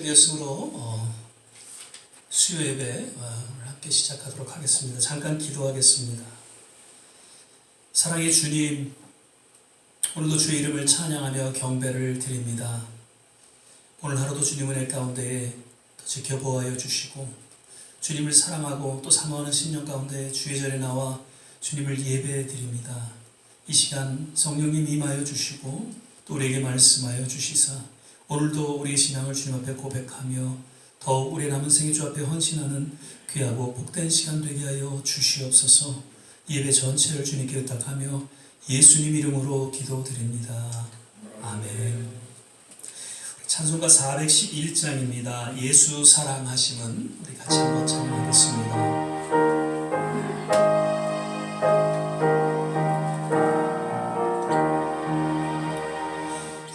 예수로 수요 예배 함께 시작하도록 하겠습니다. 잠깐 기도하겠습니다. 사랑의 주님, 오늘도 주의 이름을 찬양하며 경배를 드립니다. 오늘 하루도 주님 은혜 가운데에 더 지켜보아여 주시고 주님을 사랑하고 또 사모하는 심령 가운데 주의 전에 나와 주님을 예배해 드립니다. 이 시간 성령님 임하여 주시고 또 우리에게 말씀하여 주시사 오늘도 우리의 신앙을 주님 앞에 고백하며 더욱 우리의 남은 생애 주 앞에 헌신하는 귀하고 복된 시간 되게 하여 주시옵소서. 예배 전체를 주님께 의탁하며 예수님 이름으로 기도드립니다. 아멘. 찬송가 411장입니다. 예수 사랑하심은 우리 같이 한번 찬양하겠습니다.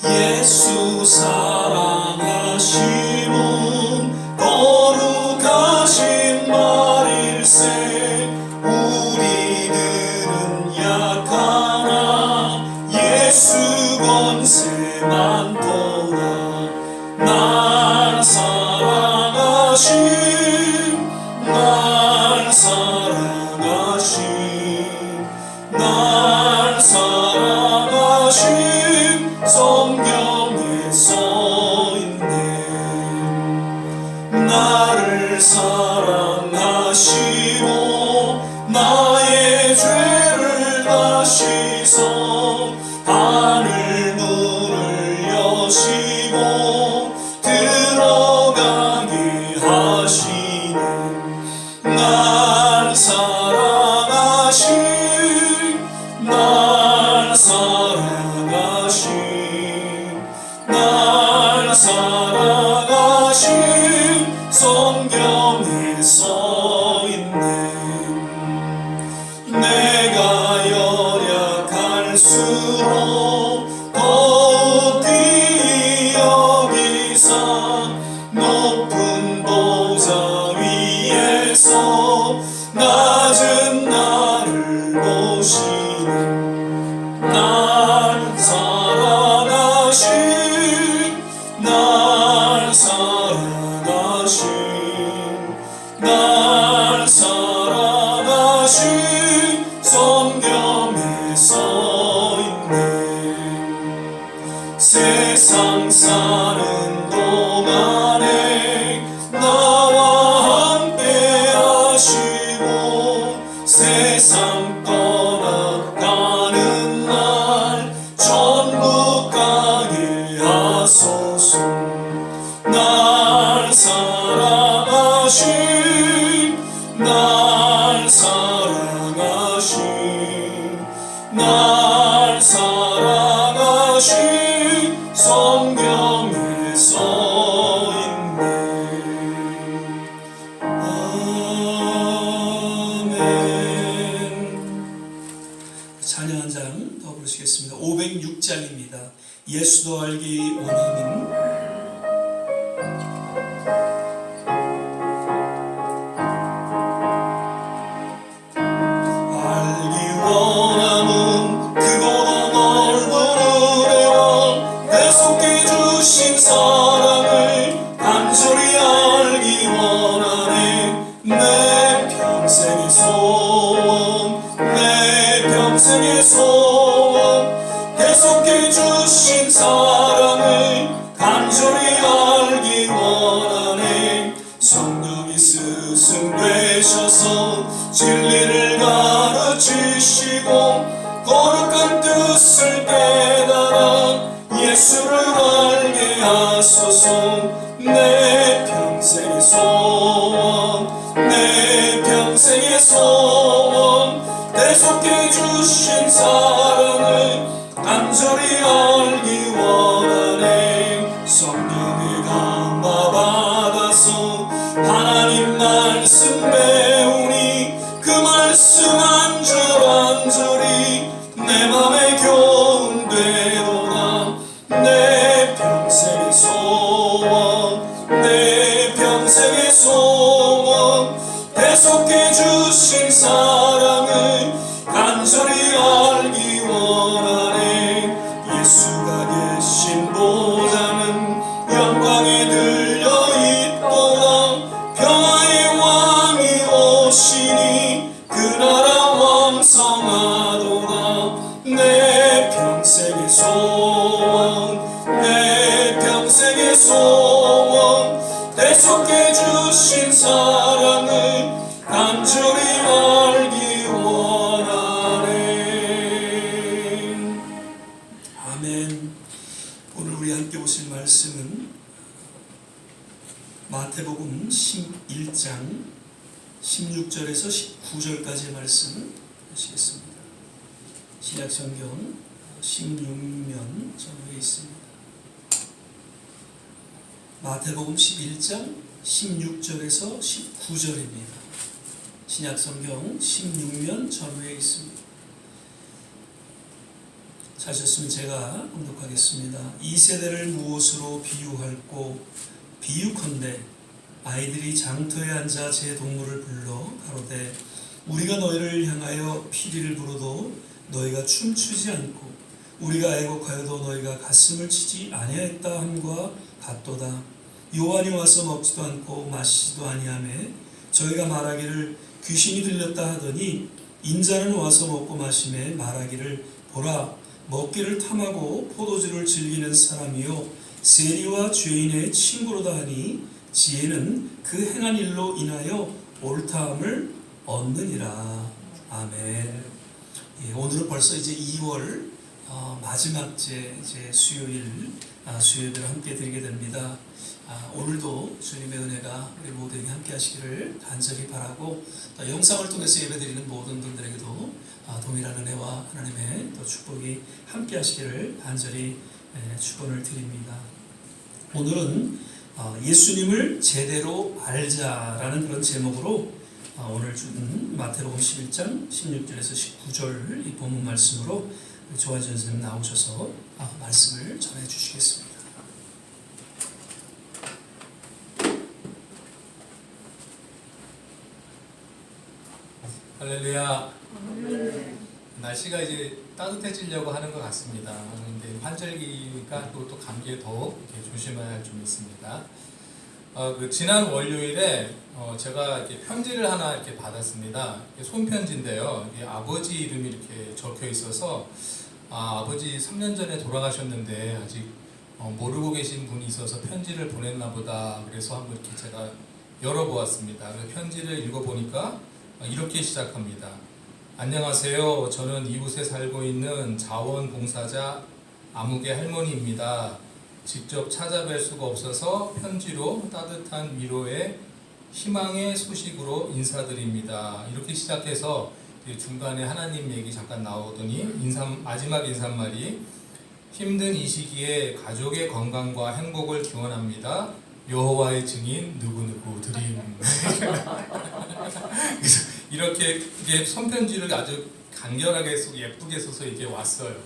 예수 사랑하심은 거룩하신 말일세. 우리들은 약하나 예수 권세 많도다. 날 사랑하심, 날 사랑하심, 날 사랑하심 성경에 써있네. 나를 사랑하시고 나의 죄를 다시서 하늘 문을 여시고 들어가게 하시네. 날 사랑하심, 날 사랑하심, 날 사랑하심 성경에 써있네. 내가 연약할수록 더욱 귀히 여기사 높은 보좌 위에서 낮은 나를 보시네. 날 사랑하심, 날 사랑하심, 날 사랑하심 성경에 써있네. 세상 사는 동안에 나와 함께 하시고 세상 떠나가는 날 천국 가게 하소서. 날 사랑하심, 날 사랑하심, 날 사랑하심 성경에 써있네. 아멘. 찬양 한 장 더 부르시겠습니다. 506장입니다. 예수도 알기 원하는. 원함은 크고도 넓은 은혜와 계속해 주신 사랑을 간절히 알기 원하네. 내 평생의 소원, 내 평생의 소원, 계속해 주신 사랑을 간절히 알기 원하네. 성령이 스승 되셔서 진리를 가르치시고 거룩한 뜻을 깨달아 예수를 알게 하소서. 내 평생의 소원, 내 평생의 소원, 계속해 주신 사랑을 간절히 알기 원하네. 성령의 감화 받아서 하나님 말씀 배우니 그 말씀 한 줄 한 줄이 내 맘에 교훈되도다. 내 평생의 소원, 내 평생의 소원, 계속해 주신 사랑을 간절히 알기 원하네. 예수가 계신 보좌는 영광에 들려 내 손께 주신 사랑을 간절히 알기 원하네. 아멘. 오늘 우리 함께 보실 말씀은 마태복음 11장 16절에서 19절까지의 말씀 하시겠습니다. 신약성경 16면 전후에 있습니다. 마태복음 11장 16절에서 19절입니다. 신약성경 16면 전후에 있습니다. 찾으셨으면 제가 봉독하겠습니다. 이 세대를 무엇으로 비유할꼬? 비유컨대 아이들이 장터에 앉아 제 동물을 불러 가로되 우리가 너희를 향하여 피리를 부르도 너희가 춤추지 않고 우리가 애곡하여도 너희가 가슴을 치지 아니하였다 함과 같도다. 요한이 와서 먹지도 않고 마시지도 아니하며 저희가 말하기를 귀신이 들렸다 하더니 인자는 와서 먹고 마시며 말하기를 보라 먹기를 탐하고 포도주를 즐기는 사람이요 세리와 죄인의 친구로다 하니 지혜는 그 행한 일로 인하여 옳다함을 얻느니라. 아멘. 예, 오늘은 벌써 이제 2월 마지막 이제 수요일 수요일을 함께 드리게 됩니다. 오늘도 주님의 은혜가 우리 모두에게 함께 하시기를 간절히 바라고 또 영상을 통해서 예배드리는 모든 분들에게도 동일한 은혜와 하나님의 또 축복이 함께 하시기를 간절히 축원을 드립니다. 오늘은 예수님을 제대로 알자라는 그런 제목으로 오늘 준 마태복음 11장 16절에서 19절 이 본문 말씀으로 조한전 선생님 나오셔서 말씀을 전해 주시겠습니다. 할렐루야. 날씨가 이제 따뜻해지려고 하는 것 같습니다. 근데 환절기가 또 감기에 더욱 이렇게 조심해야 할 점이 있습니다. 지난 월요일에 제가 이렇게 편지를 하나 이렇게 받았습니다. 손편지인데요. 이게 아버지 이름이 이렇게 적혀 있어서 아버지 3년 전에 돌아가셨는데 아직 모르고 계신 분이 있어서 편지를 보냈나 보다. 그래서 한번 이렇게 제가 열어보았습니다. 편지를 읽어보니까 이렇게 시작합니다. 안녕하세요. 저는 이곳에 살고 있는 자원봉사자 아무개 할머니입니다. 직접 찾아뵐 수가 없어서 편지로 따뜻한 위로의 희망의 소식으로 인사드립니다. 이렇게 시작해서 중간에 하나님 얘기 잠깐 나오더니 마지막 인사말이 힘든 이 시기에 가족의 건강과 행복을 기원합니다. 여호와의 증인 누구누구 드림. 이렇게 손편지를 아주 간결하게 예쁘게 써서 이게 왔어요.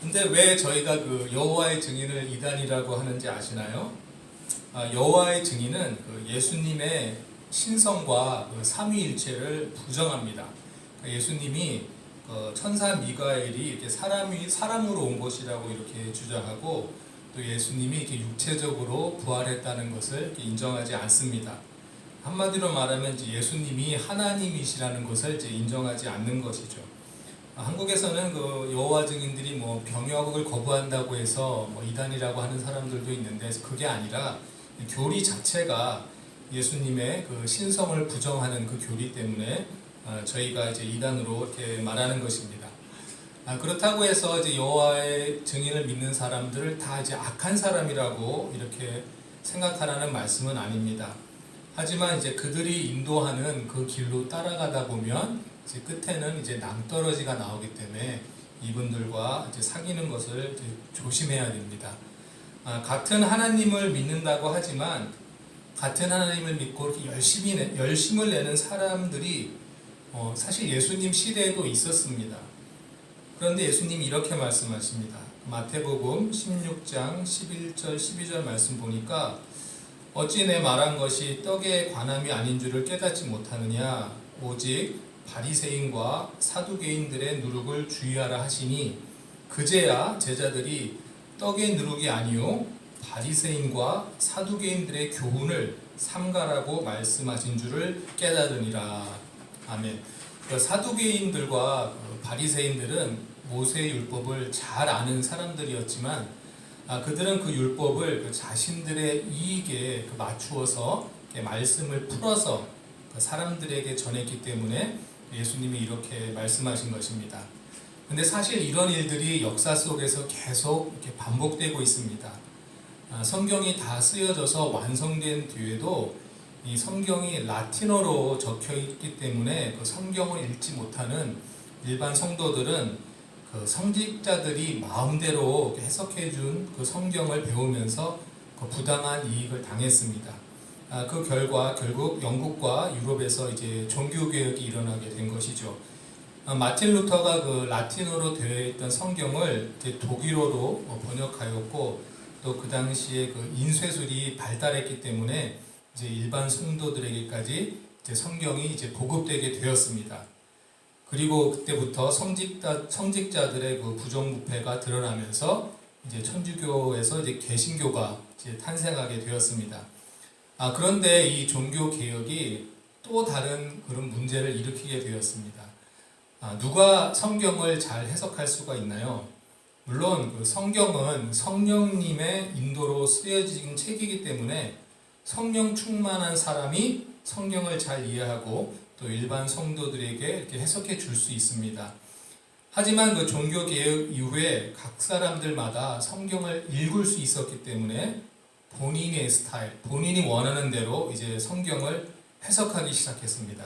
근데 왜 저희가 그 여호와의 증인을 이단이라고 하는지 아시나요? 여호와의 증인은 그 예수님의 신성과 그 삼위일체를 부정합니다. 예수님이 천사 미가엘이 이렇게 사람으로 온 것이라고 이렇게 주장하고 또 예수님이 이렇게 육체적으로 부활했다는 것을 이렇게 인정하지 않습니다. 한마디로 말하면 이제 예수님이 하나님이시라는 것을 이제 인정하지 않는 것이죠. 한국에서는 그 여호와 증인들이 뭐 병역을 거부한다고 해서 뭐 이단이라고 하는 사람들도 있는데 그게 아니라 교리 자체가 예수님의 그 신성을 부정하는 그 교리 때문에 저희가 이제 이단으로 이렇게 말하는 것입니다. 그렇다고 해서 이제 여호와의 증인을 믿는 사람들을 다 이제 악한 사람이라고 이렇게 생각하라는 말씀은 아닙니다. 하지만 이제 그들이 인도하는 그 길로 따라가다 보면 이제 끝에는 이제 낭떠러지가 나오기 때문에 이분들과 이제 사귀는 것을 이제 조심해야 됩니다. 같은 하나님을 믿는다고 하지만 같은 하나님을 믿고 이렇게 열심을 내는 사람들이 사실 예수님 시대에도 있었습니다. 그런데 예수님이 이렇게 말씀하십니다. 마태복음 16장 11절 12절 말씀 보니까 어찌 내 말한 것이 떡에 관함이 아닌 줄을 깨닫지 못하느냐 오직 바리새인과 사두개인들의 누룩을 주의하라 하시니 그제야 제자들이 떡의 누룩이 아니요 바리새인과 사두개인들의 교훈을 삼가라고 말씀하신 줄을 깨달으니라. 아멘. 사두개인들과 바리새인들은 모세의 율법을 잘 아는 사람들이었지만 그들은 그 율법을 그 자신들의 이익에 맞추어서 말씀을 풀어서 그 사람들에게 전했기 때문에 예수님이 이렇게 말씀하신 것입니다. 근데 사실 이런 일들이 역사 속에서 계속 이렇게 반복되고 있습니다. 성경이 다 쓰여져서 완성된 뒤에도 이 성경이 라틴어로 적혀 있기 때문에 그 성경을 읽지 못하는 일반 성도들은 그 성직자들이 마음대로 해석해 준 그 성경을 배우면서 그 부당한 이익을 당했습니다. 그 결과 결국 영국과 유럽에서 이제 종교 개혁이 일어나게 된 것이죠. 마틴 루터가 그 라틴어로 되어 있던 성경을 이제 독일어로 번역하였고, 또 그 당시에 그 인쇄술이 발달했기 때문에 이제 일반 성도들에게까지 이제 성경이 이제 보급되게 되었습니다. 그리고 그때부터 성직자들의 그 부정부패가 드러나면서 이제 천주교에서 이제 개신교가 이제 탄생하게 되었습니다. 그런데 이 종교 개혁이 또 다른 그런 문제를 일으키게 되었습니다. 누가 성경을 잘 해석할 수가 있나요? 물론 그 성경은 성령님의 인도로 쓰여진 책이기 때문에 성령 충만한 사람이 성경을 잘 이해하고 또 일반 성도들에게 이렇게 해석해 줄 수 있습니다. 하지만 그 종교 개혁 이후에 각 사람들마다 성경을 읽을 수 있었기 때문에 본인의 스타일, 본인이 원하는 대로 이제 성경을 해석하기 시작했습니다.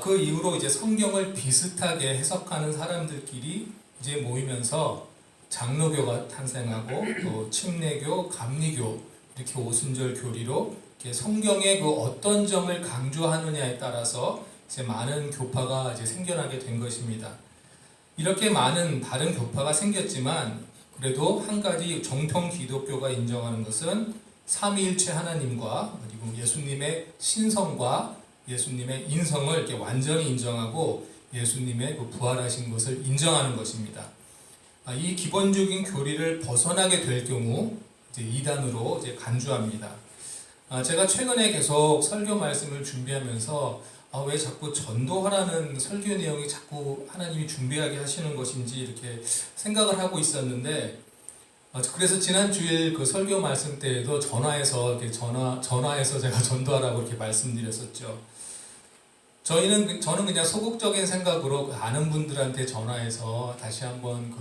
그 이후로 이제 성경을 비슷하게 해석하는 사람들끼리 이제 모이면서 장로교가 탄생하고 또 침례교, 감리교 이렇게 오순절 교리로 이렇게 성경의 그 어떤 점을 강조하느냐에 따라서 이제 많은 교파가 이제 생겨나게 된 것입니다. 이렇게 많은 다른 교파가 생겼지만 그래도 한 가지 정통 기독교가 인정하는 것은 삼위일체 하나님과 그리고 예수님의 신성과 예수님의 인성을 이렇게 완전히 인정하고 예수님의 그 부활하신 것을 인정하는 것입니다. 이 기본적인 교리를 벗어나게 될 경우 이제 이단으로 이제 간주합니다. 제가 최근에 계속 설교 말씀을 준비하면서 왜 자꾸 전도하라는 설교 내용이 자꾸 하나님이 준비하게 하시는 것인지 이렇게 생각을 하고 있었는데, 그래서 지난 주일 그 설교 말씀 때에도 전화해서 제가 전도하라고 이렇게 말씀드렸었죠. 저는 그냥 소극적인 생각으로 아는 분들한테 전화해서 다시 한번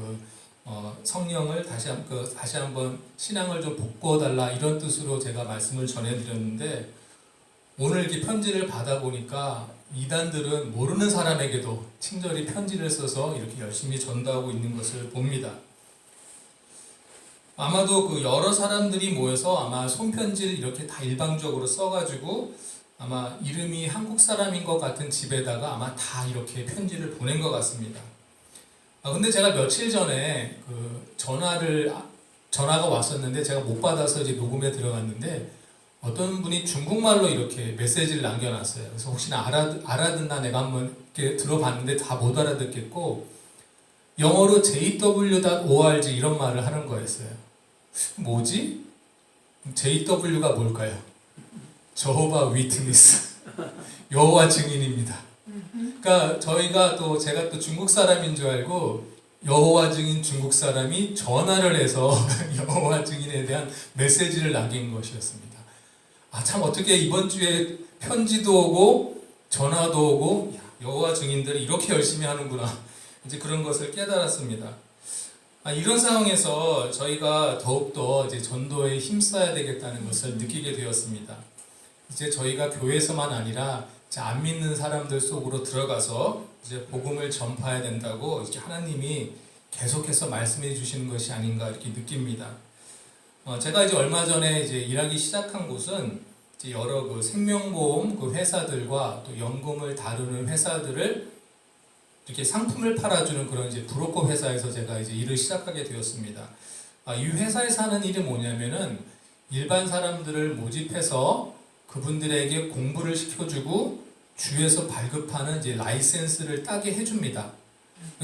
성령을 다시 한번 신앙을 좀 복구해달라 이런 뜻으로 제가 말씀을 전해드렸는데, 오늘 이렇게 편지를 받아보니까 이단들은 모르는 사람에게도 친절히 편지를 써서 이렇게 열심히 전도하고 있는 것을 봅니다. 아마도 그 여러 사람들이 모여서 아마 손편지를 이렇게 다 일방적으로 써가지고 아마 이름이 한국 사람인 것 같은 집에다가 아마 다 이렇게 편지를 보낸 것 같습니다. 근데 제가 며칠 전에 그 전화가 왔었는데 제가 못 받아서 이제 녹음에 들어갔는데 어떤 분이 중국말로 이렇게 메시지를 남겨놨어요. 그래서 혹시나 알아듣나 내가 한번 이렇게 들어봤는데 다 못 알아듣겠고 영어로 jw.org 이런 말을 하는 거였어요. 뭐지? JW가 뭘까요? 저호바 위트니스, 여호와 증인입니다. 그러니까 제가 또 중국 사람인 줄 알고 여호와 증인 중국 사람이 전화를 해서 여호와 증인에 대한 메시지를 남긴 것이었습니다. 참 어떻게 이번 주에 편지도 오고 전화도 오고 여호와 증인들이 이렇게 열심히 하는구나 이제 그런 것을 깨달았습니다. 이런 상황에서 저희가 더욱더 이제 전도에 힘써야 되겠다는 것을 느끼게 되었습니다. 이제 저희가 교회에서만 아니라 이제 안 믿는 사람들 속으로 들어가서 이제 복음을 전파해야 된다고 이렇게 하나님이 계속해서 말씀해 주시는 것이 아닌가 이렇게 느낍니다. 제가 이제 얼마 전에 이제 일하기 시작한 곳은 이제 여러 그 생명보험 그 회사들과 또 연금을 다루는 회사들을 이렇게 상품을 팔아주는 그런 이제 브로커 회사에서 제가 이제 일을 시작하게 되었습니다. 이 회사에서 하는 일이 뭐냐면은 일반 사람들을 모집해서 그분들에게 공부를 시켜주고 주에서 발급하는 이제 라이센스를 따게 해줍니다.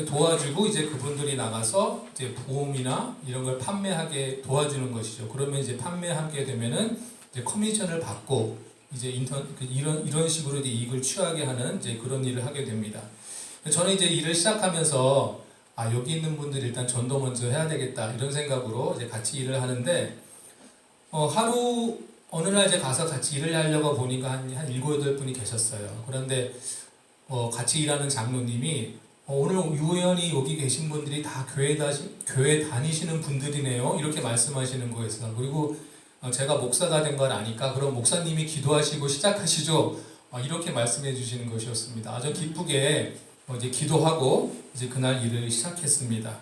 도와주고 이제 그분들이 나가서 이제 보험이나 이런 걸 판매하게 도와주는 것이죠. 그러면 이제 판매하게 되면은 이제 커미션을 받고 이제 이런 식으로 이제 이익을 취하게 하는 이제 그런 일을 하게 됩니다. 저는 이제 일을 시작하면서 여기 있는 분들이 일단 전도 먼저 해야 되겠다 이런 생각으로 이제 같이 일을 하는데 어느 날 이제 가서 같이 일을 하려고 보니까 한 7, 8분이 계셨어요. 그런데 같이 일하는 장로님이 오늘 우연히 여기 계신 분들이 다 교회 다니시는 분들이네요. 이렇게 말씀하시는 거였어요. 그리고 제가 목사가 된 걸 아니까 그럼 목사님이 기도하시고 시작하시죠. 이렇게 말씀해 주시는 것이었습니다. 아주 기쁘게 이제 기도하고 이제 그날 일을 시작했습니다.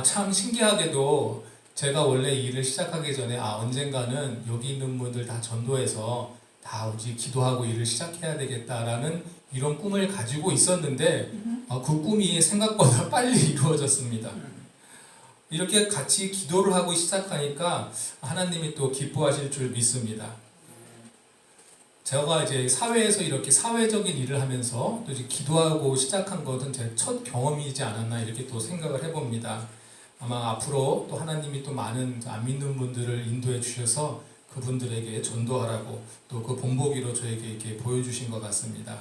참 신기하게도 제가 원래 일을 시작하기 전에 언젠가는 여기 있는 분들 다 전도해서 다 오직 기도하고 일을 시작해야 되겠다라는 이런 꿈을 가지고 있었는데 그 꿈이 생각보다 빨리 이루어졌습니다. 이렇게 같이 기도를 하고 시작하니까 하나님이 또 기뻐하실 줄 믿습니다. 제가 이제 사회에서 이렇게 사회적인 일을 하면서 또 이제 기도하고 시작한 것은 제 첫 경험이지 않았나 이렇게 또 생각을 해봅니다. 아마 앞으로 또 하나님이 또 많은 안 믿는 분들을 인도해 주셔서 그분들에게 전도하라고 또 그 본보기로 저에게 이렇게 보여주신 것 같습니다.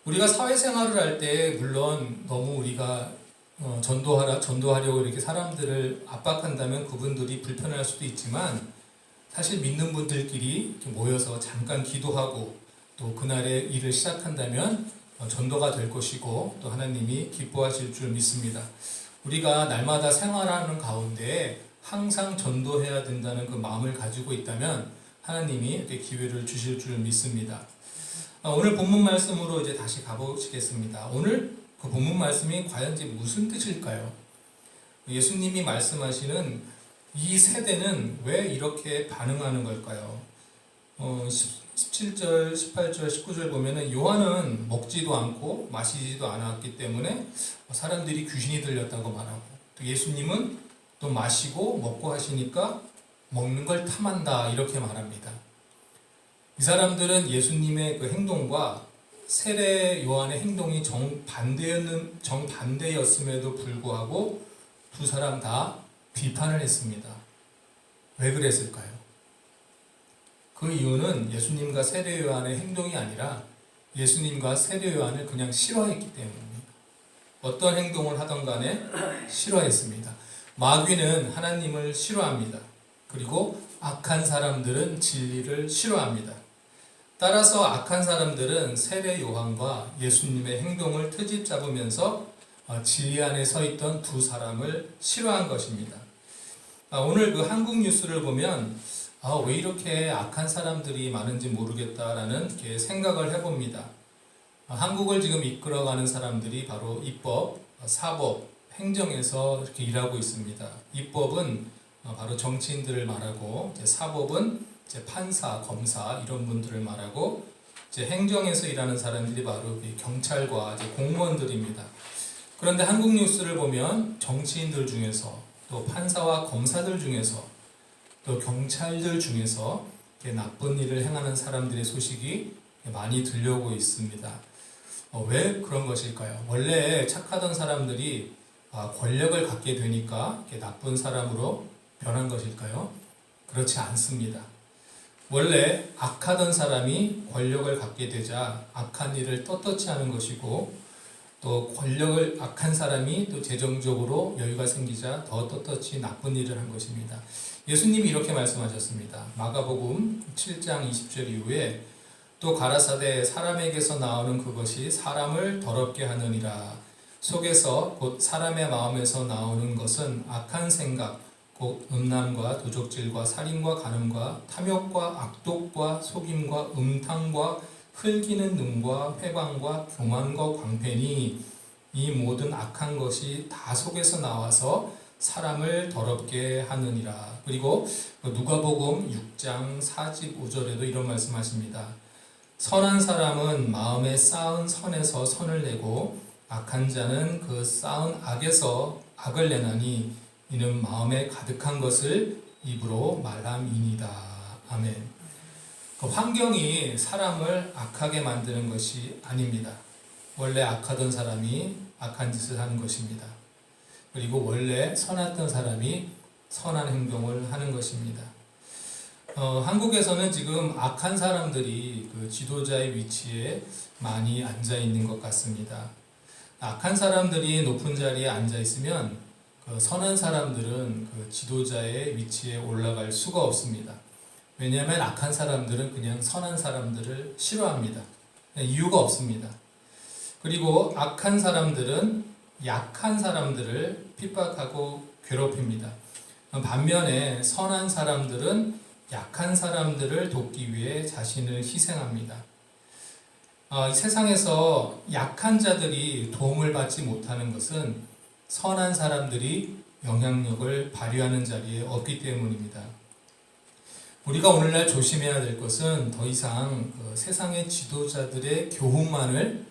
우리가 사회생활을 할 때 물론 너무 우리가 전도하려고 이렇게 사람들을 압박한다면 그분들이 불편할 수도 있지만 사실 믿는 분들끼리 이렇게 모여서 잠깐 기도하고 또 그날의 일을 시작한다면 전도가 될 것이고 또 하나님이 기뻐하실 줄 믿습니다. 우리가 날마다 생활하는 가운데 항상 전도해야 된다는 그 마음을 가지고 있다면 하나님이 이렇게 기회를 주실 줄 믿습니다. 오늘 본문 말씀으로 이제 다시 가보시겠습니다. 오늘 그 본문 말씀이 과연 이제 무슨 뜻일까요? 예수님이 말씀하시는 이 세대는 왜 이렇게 반응하는 걸까요? 17절, 18절, 19절 보면은 요한은 먹지도 않고 마시지도 않았기 때문에 사람들이 귀신이 들렸다고 말하고 또 예수님은 또 마시고 먹고 하시니까 먹는 걸 탐한다 이렇게 말합니다. 이 사람들은 예수님의 그 행동과 세례 요한의 행동이 정반대였음에도 불구하고 두 사람 다 비판을 했습니다. 왜 그랬을까요? 그 이유는 예수님과 세례 요한의 행동이 아니라 예수님과 세례 요한을 그냥 싫어했기 때문입니다. 어떤 행동을 하던 간에 싫어했습니다. 마귀는 하나님을 싫어합니다. 그리고 악한 사람들은 진리를 싫어합니다. 따라서 악한 사람들은 세례 요한과 예수님의 행동을 트집 잡으면서 진리 안에 서 있던 두 사람을 싫어한 것입니다. 오늘 그 한국 뉴스를 보면 왜 이렇게 악한 사람들이 많은지 모르겠다라는 생각을 해봅니다. 한국을 지금 이끌어가는 사람들이 바로 입법, 사법, 행정에서 이렇게 일하고 있습니다. 입법은 바로 정치인들을 말하고 사법은 판사, 검사 이런 분들을 말하고 행정에서 일하는 사람들이 바로 경찰과 공무원들입니다. 그런데 한국 뉴스를 보면 정치인들 중에서 또 판사와 검사들 중에서 또 경찰들 중에서 나쁜 일을 행하는 사람들의 소식이 많이 들려오고 있습니다. 왜 그런 것일까요? 원래 착하던 사람들이 권력을 갖게 되니까 나쁜 사람으로 변한 것일까요? 그렇지 않습니다. 원래 악하던 사람이 권력을 갖게 되자 악한 일을 떳떳이 하는 것이고 또 권력을 악한 사람이 또 재정적으로 여유가 생기자 더 떳떳이 나쁜 일을 한 것입니다. 예수님이 이렇게 말씀하셨습니다. 마가복음 7장 20절 이후에 또 가라사대 사람에게서 나오는 그것이 사람을 더럽게 하느니라. 속에서 곧 사람의 마음에서 나오는 것은 악한 생각 곧 음란과 도적질과 살인과 간음과 탐욕과 악독과 속임과 음탕과 흘기는 눈과 회방과 교만과 광패니 이 모든 악한 것이 다 속에서 나와서 사람을 더럽게 하느니라. 그리고 누가복음 6장 45절에도 이런 말씀하십니다. 선한 사람은 마음에 쌓은 선에서 선을 내고 악한 자는 그 쌓은 악에서 악을 내나니 이는 마음에 가득한 것을 입으로 말함이니이다. 아멘. 그 환경이 사람을 악하게 만드는 것이 아닙니다. 원래 악하던 사람이 악한 짓을 하는 것입니다. 그리고 원래 선했던 사람이 선한 행동을 하는 것입니다. 한국에서는 지금 악한 사람들이 그 지도자의 위치에 많이 앉아 있는 것 같습니다. 악한 사람들이 높은 자리에 앉아 있으면 그 선한 사람들은 그 지도자의 위치에 올라갈 수가 없습니다. 왜냐하면 악한 사람들은 그냥 선한 사람들을 싫어합니다. 이유가 없습니다. 그리고 악한 사람들은 약한 사람들을 핍박하고 괴롭힙니다. 반면에 선한 사람들은 약한 사람들을 돕기 위해 자신을 희생합니다. 이 세상에서 약한 자들이 도움을 받지 못하는 것은 선한 사람들이 영향력을 발휘하는 자리에 없기 때문입니다. 우리가 오늘날 조심해야 될 것은 더 이상 세상의 지도자들의 교훈만을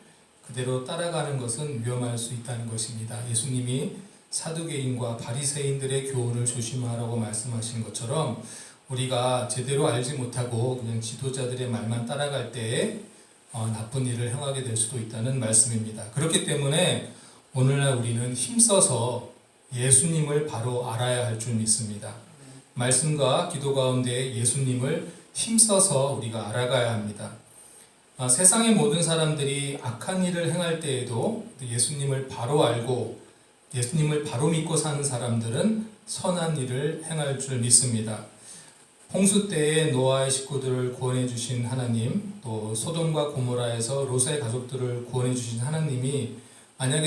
그대로 따라가는 것은 위험할 수 있다는 것입니다. 예수님이 사두개인과 바리새인들의 교훈을 조심하라고 말씀하신 것처럼 우리가 제대로 알지 못하고 그냥 지도자들의 말만 따라갈 때에 나쁜 일을 행하게 될 수도 있다는 말씀입니다. 그렇기 때문에 오늘날 우리는 힘써서 예수님을 바로 알아야 할 줄 믿습니다. 말씀과 기도 가운데 예수님을 힘써서 우리가 알아가야 합니다. 세상의 모든 사람들이 악한 일을 행할 때에도 예수님을 바로 알고 예수님을 바로 믿고 사는 사람들은 선한 일을 행할 줄 믿습니다. 홍수 때에 노아의 식구들을 구원해 주신 하나님, 또 소돔과 고모라에서 롯의 가족들을 구원해 주신 하나님이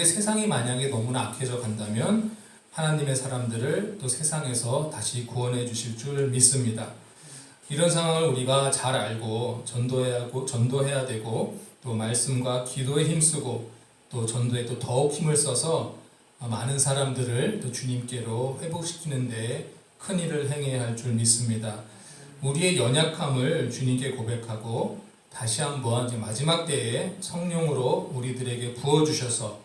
세상이 너무나 악해져 간다면 하나님의 사람들을 또 세상에서 다시 구원해 주실 줄 믿습니다. 이런 상황을 우리가 잘 알고 전도해야 되고 또 말씀과 기도에 힘쓰고 또 전도에 또 더욱 힘을 써서 많은 사람들을 또 주님께로 회복시키는 데 큰 일을 행해야 할 줄 믿습니다. 우리의 연약함을 주님께 고백하고 다시 한번 마지막 때에 성령으로 우리들에게 부어주셔서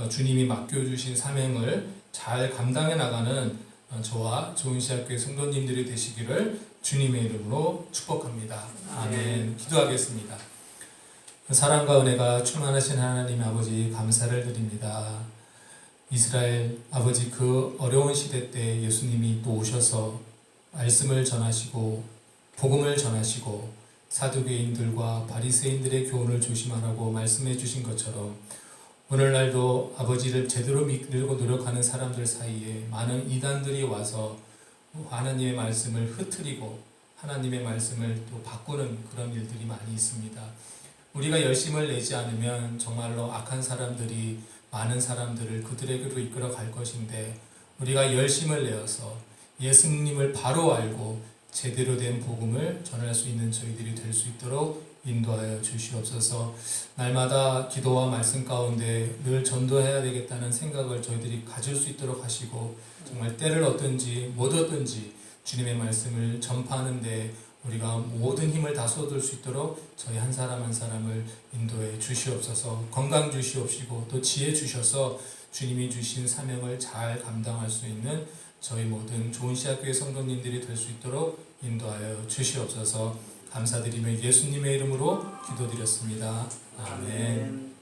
주님이 맡겨주신 사명을 잘 감당해 나가는 저와 좋은시학교의 성도님들이 되시기를 주님의 이름으로 축복합니다. 아멘. 기도하겠습니다. 사랑과 은혜가 충만하신 하나님 아버지 감사를 드립니다. 이스라엘 아버지 그 어려운 시대 때 예수님이 또 오셔서 말씀을 전하시고 복음을 전하시고 사두개인들과 바리새인들의 교훈을 조심하라고 말씀해 주신 것처럼 오늘날도 아버지를 제대로 믿으려고 노력하는 사람들 사이에 많은 이단들이 와서 하나님의 말씀을 흐트리고 하나님의 말씀을 또 바꾸는 그런 일들이 많이 있습니다. 우리가 열심을 내지 않으면 정말로 악한 사람들이 많은 사람들을 그들에게로 이끌어 갈 것인데 우리가 열심을 내어서 예수님을 바로 알고 제대로 된 복음을 전할 수 있는 저희들이 될 수 있도록 인도하여 주시옵소서. 날마다 기도와 말씀 가운데 늘 전도해야 되겠다는 생각을 저희들이 가질 수 있도록 하시고 정말 때를 얻든지 못 얻든지 주님의 말씀을 전파하는데 우리가 모든 힘을 다 쏟을 수 있도록 저희 한 사람 한 사람을 인도해 주시옵소서. 건강 주시옵시고 또 지혜 주셔서 주님이 주신 사명을 잘 감당할 수 있는 저희 모든 좋은시학교의 성도님들이 될 수 있도록 인도하여 주시옵소서. 감사드리며 예수님의 이름으로 기도드렸습니다. 아멘.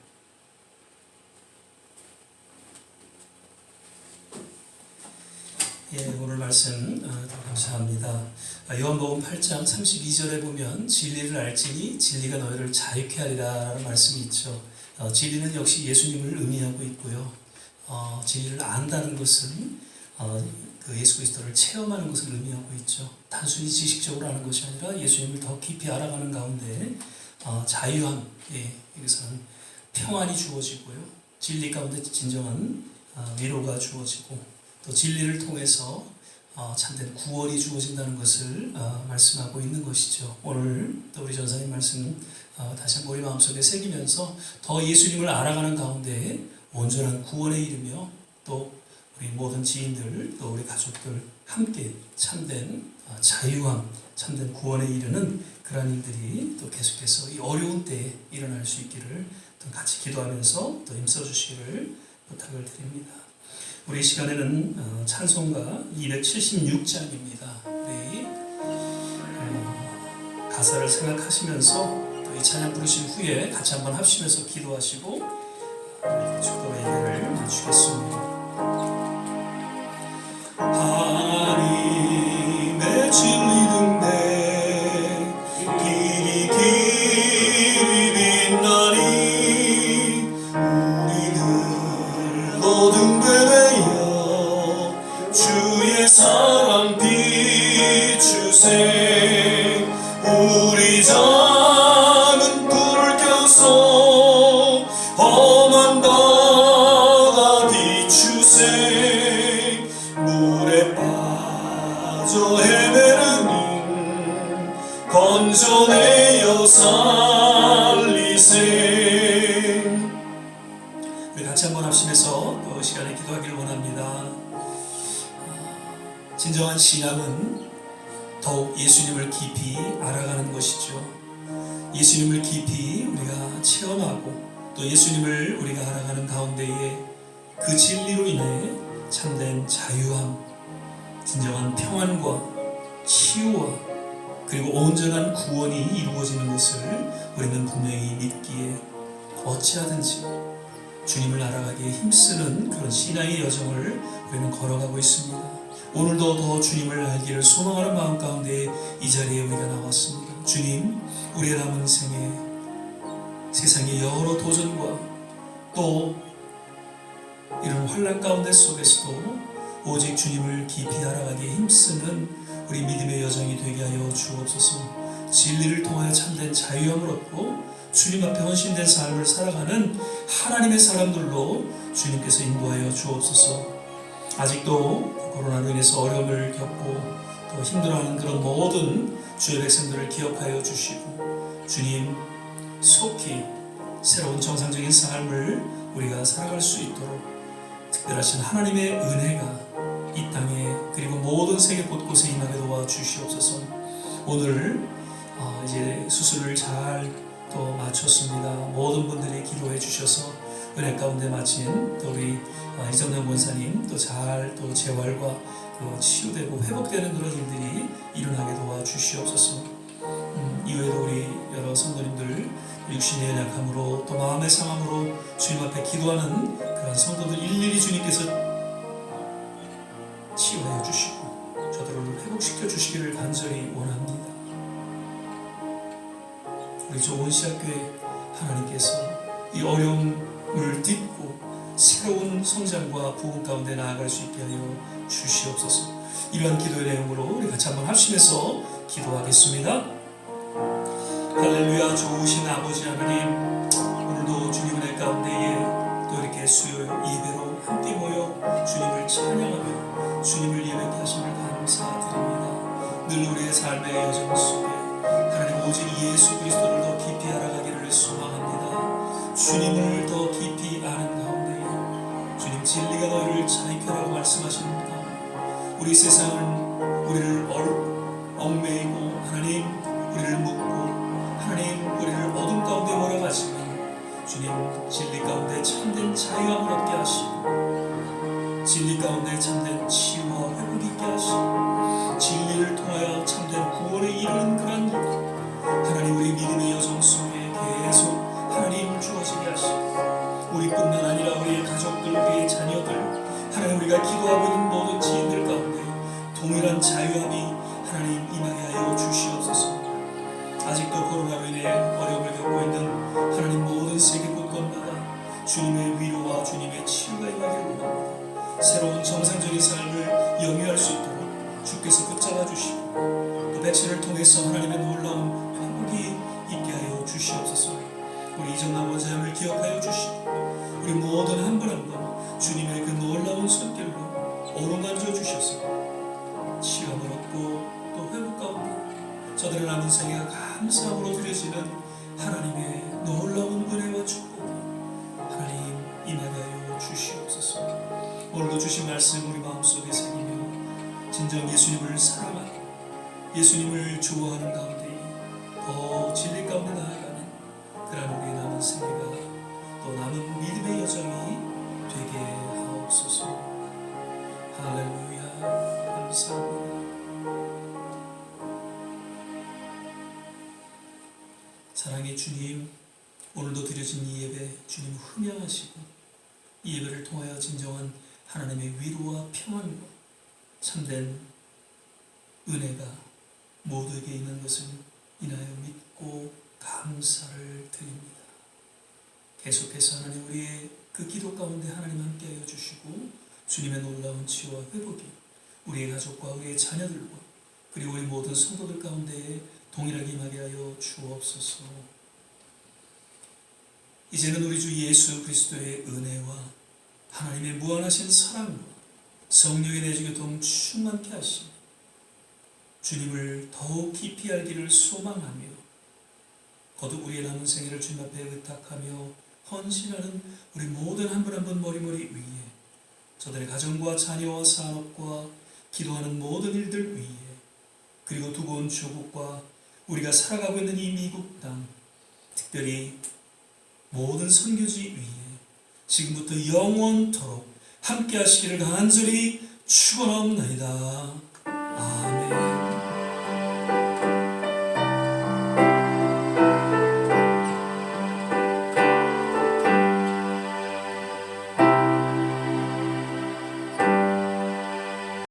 예, 오늘 말씀 감사합니다. 요한복음 8장 32절에 보면 진리를 알지니 진리가 너희를 자유케 하리라 라는 말씀이 있죠. 진리는 역시 예수님을 의미하고 있고요. 진리를 안다는 것은 그 예수 그리스도를 체험하는 것을 의미하고 있죠. 단순히 지식적으로 아는 것이 아니라 예수님을 더 깊이 알아가는 가운데 자유함, 여기서는 평안이 주어지고요. 진리 가운데 진정한 위로가 주어지고 또 진리를 통해서 참된 구원이 주어진다는 것을 말씀하고 있는 것이죠. 오늘 또 우리 전사님 말씀 다시 한번 우리 마음속에 새기면서 더 예수님을 알아가는 가운데 온전한 구원에 이르며 또 우리 모든 지인들 또 우리 가족들 함께 참된 자유함, 참된 구원에 이르는 그러한 일들이 또 계속해서 이 어려운 때에 일어날 수 있기를 또 같이 기도하면서 또 힘써 주시기를 부탁을 드립니다. 우리 시간에는 찬송가 276장입니다. 우리 가사를 생각하시면서 또 이 찬양 부르신 후에 같이 한번 합치면서 기도하시고 축도의 예배를 마치겠습니다. 하나님의 진리 등대 길이 길이 빛나리 우리는 주세. 우리 작은 불을 켜서 험한 바다 비추세. 물에 빠져 헤매는 건져내어 살리세. 우리 같이 한번 합심해서 그 시간에 기도하기를 원합니다. 진정한 신앙은 더욱 예수님을 깊이 알아가는 것이죠. 예수님을 깊이 우리가 체험하고 또 예수님을 우리가 알아가는 가운데에 그 진리로 인해 참된 자유함, 진정한 평안과 치유와 그리고 온전한 구원이 이루어지는 것을 우리는 분명히 믿기에 어찌하든지 주님을 알아가기에 힘쓰는 그런 신앙의 여정을 우리는 걸어가고 있습니다. 오늘도 더 주님을 알기를 소망하는 마음 가운데 이 자리에 우리가 나왔습니다. 주님, 우리의 남은 생에 세상의 여러 도전과 또 이런 환난 가운데 속에서도 오직 주님을 깊이 알아가기에 힘쓰는 우리 믿음의 여정이 되게 하여 주옵소서. 진리를 통하여 참된 자유함을 얻고 주님 앞에 헌신된 삶을 살아가는 하나님의 사람들로 주님께서 인도하여 주옵소서. 아직도 코로나로 인해서 어려움을 겪고 또 힘들어하는 그런 모든 주의 백성들을 기억하여 주시고 주님 속히 새로운 정상적인 삶을 우리가 살아갈 수 있도록 특별하신 하나님의 은혜가 이 땅에 그리고 모든 세계 곳곳에 임하게 도와주시옵소서. 오늘 이제 수술을 잘 또 마쳤습니다. 모든 분들이 기도해 주셔서 은혜 가운데 마친 또 우리 이정남 권사님 또 잘 또 재활과 또 치유되고 회복되는 그런 일들이 일어나게 도와주시옵소서. 이외에도 우리 여러 성도님들 육신의 연약함으로 또 마음의 상함으로 주님 앞에 기도하는 그런 성도들 일일이 주님께서 치유하여 주시고 저들을 회복시켜 주시기를 간절히 원합니다. 우리 좋은 시학교회 하나님께서 이 어려움을 딛고 새로운 성장과 부흥 가운데 나아갈 수 있게 하여 주시옵소서. 이러한 기도의 내용으로 우리 같이 한번 합심해서 기도하겠습니다. 할렐루야. 좋으신 아버지 하나님, 오늘도 주님 은혜 가운데에 또 이렇게 수요 예배로 함께 모여 주님을 찬양하며 주님을 예배케 하심을 감사드립니다. 늘 우리의 삶의 여정 속에 하나님 오직 예수 그리스도를 더 깊이 알아가기를 소망합니다. 주님을 더 깊이 아는 가운데 주님 진리가 너희를 자유케라고 말씀하십니다. 우리 세상은 우리를 얽매이고 하나님 우리를 묶고 하나님 우리를 어둠 가운데 몰아가시면 주님 진리 가운데 참된 자유함을 얻게 하시고 진리 가운데 참된 치유와 회복이 있게 하시고 진리를 통하여 참된 구원에 이르는 그런 일 하나님 우리 믿음의 여정 속에 계속 하나님 주어지게 하시고 우리뿐만 아니라 우리의 가족들 우리의 자녀들 하나님 우리가 기도하고 있는 모든 지인들 가운데 동일한 자유함이 하나님 임하게 하여 주시옵소서. 아직도 코로나로 인해 어려움을 겪고 있는 하나님 모든 세계 곳곳마다 주님의 위로와 주님의 치유가 임하기를 원합니다. 새로운 정상적인 삶을 영위할 수 있도록 주께서 붙잡아 주시고 또 백신을 통해서 하나님의 놀라운 회복이 있게 하여 주시옵소서. 우리 이정남 원사님을 기억하여 주시고 우리 모든 한 분 한 분 주님의 그 놀라운 손길로 어루만져 주셔서 치유함을 얻고 또 회복 가운데 저들의 남은 생애가 감사함으로 드려지는 하나님의 놀라운 은혜와 축복 하나님 임하게 하여 주시옵소서. 오늘도 주신 말씀 우리 마음속에 새기며 진정 예수님을 사랑하고 예수님을 좋아하는 가운데 더 진리 가운데 나아가는 그런 우리의 남은 생애가 또 남은 믿음의 여정이 되게 하옵소서. 할렐루야. 감사합니다. 사랑의 주님, 오늘도 드려진 이 예배 주님 흠양하시고 이 예배를 통하여 진정한 하나님의 위로와 평안과 참된 은혜가 모두에게 있는 것을 인하여 믿고 감사를 드립니다. 계속해서 하나님 우리의 그 기도 가운데 하나님 함께하여 주시고 주님의 놀라운 치유와 회복이 우리의 가족과 우리의 자녀들과 그리고 우리 모든 성도들 가운데 동일하게 임하게 하여 주옵소서. 이제는 우리 주 예수 그리스도의 은혜와 하나님의 무한하신 사랑과 성령의 내주교통 충만케 하시니 주님을 더욱 깊이 알기를 소망하며 거듭 우리의 남은 생애를 주님 앞에 의탁하며 헌신하는 우리 모든 한 분 한 분 머리머리 위에 저들의 가정과 자녀와 산업과 기도하는 모든 일들 위에 그리고 두고 온 조국과 우리가 살아가고 있는 이 미국 땅 특별히 모든 선교지 위에 지금부터 영원토록 함께 하시기를 간절히 축원하옵나이다. 아멘.